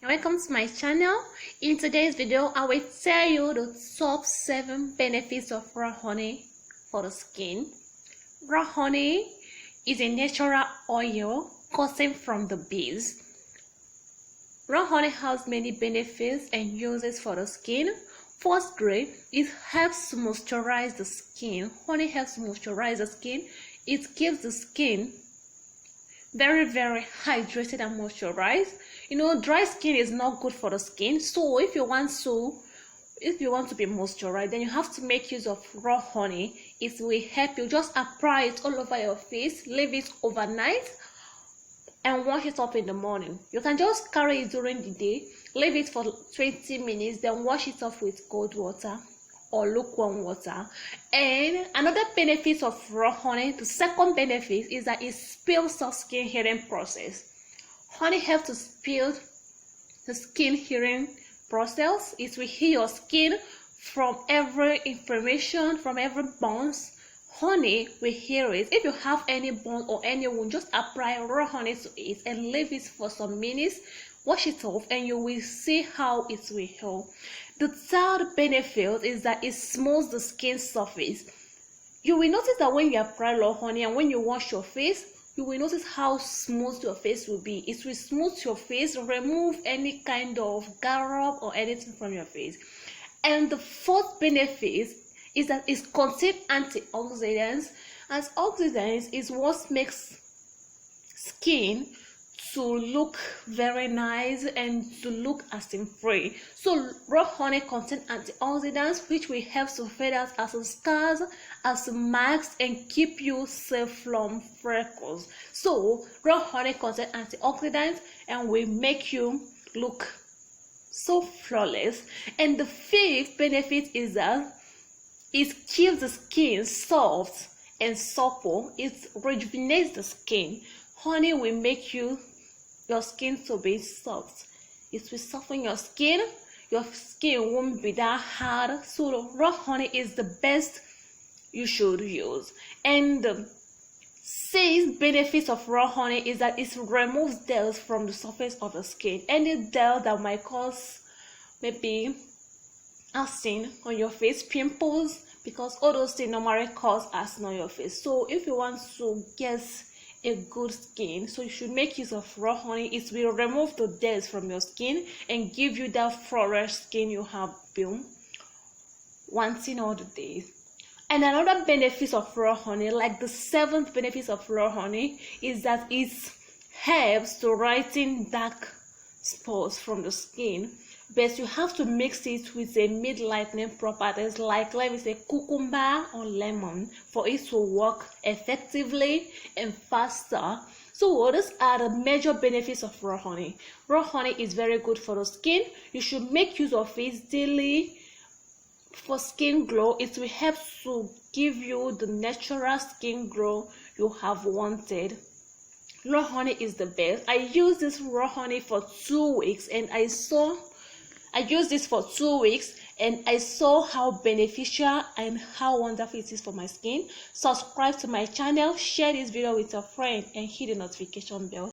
Welcome to my channel. In today's video, I will tell you the top 7 benefits of raw honey for the skin. Raw honey is a natural oil gotten from the bees. Raw honey has many benefits and uses for the skin. First grade, it helps to moisturize the skin. Honey helps to moisturize the skin. It keeps the skin very hydrated and moisturized. Dry skin is not good for the skin, so if you want to be moisturized, then you have to make use of raw honey. It will help you. Just apply it all over your face, leave it overnight, and wash it up in the morning. You can just carry it during the day, leave it for 20 minutes, then wash it off with cold water or lukewarm water. And another benefit of raw honey, the second benefit, is that it speeds the skin healing process. Honey helps to speed the skin healing process. It will heal your skin from every inflammation, from every burns. Honey will heal it. If you have any burn or any wound, just apply raw honey to it and leave it for some minutes. Wash it off and you will see how it will heal. The third benefit is that it smooths the skin surface. You will notice that when you apply raw honey and when you wash your face, you will notice how smooth your face will be. It will smooth your face, remove any kind of garb or anything from your face. And the fourth benefit is that it contains antioxidants. Antioxidants is what makes skin to look very nice and to look acid-free. So raw honey contains antioxidants which will help to fade out acid scars, acid marks, and keep you safe from freckles. So raw honey contains antioxidants and will make you look so flawless. And the fifth benefit is that it keeps the skin soft and supple. It rejuvenates the skin. Honey will make your skin to be soft. It will soften your skin. Your skin won't be that hard. So raw honey is the best you should use. And the sixth benefit of raw honey is that it removes cells from the surface of the skin. Any cell that might cause maybe acne on your face, pimples, because all those things normally cause acne on your face. So if you want to get a good skin, so you should make use of raw honey. It will remove the dead from your skin and give you that flawless skin you have been wanting all the days. And another benefit of raw honey, like the seventh benefit of raw honey, is that it helps to lighten dark spots from the skin. But you have to mix it with a mid-lightening properties like, let me say, cucumber or lemon for it to work effectively and faster. So these are the major benefits of raw honey. Raw honey is very good for the skin. You should make use of it daily for skin glow. It will help to give you the natural skin glow you have wanted. Raw honey is the best. I used this raw honey for 2 weeks and I used this for 2 weeks and I saw how beneficial and how wonderful it is for my skin. Subscribe to my channel, share this video with a friend, and hit the notification bell.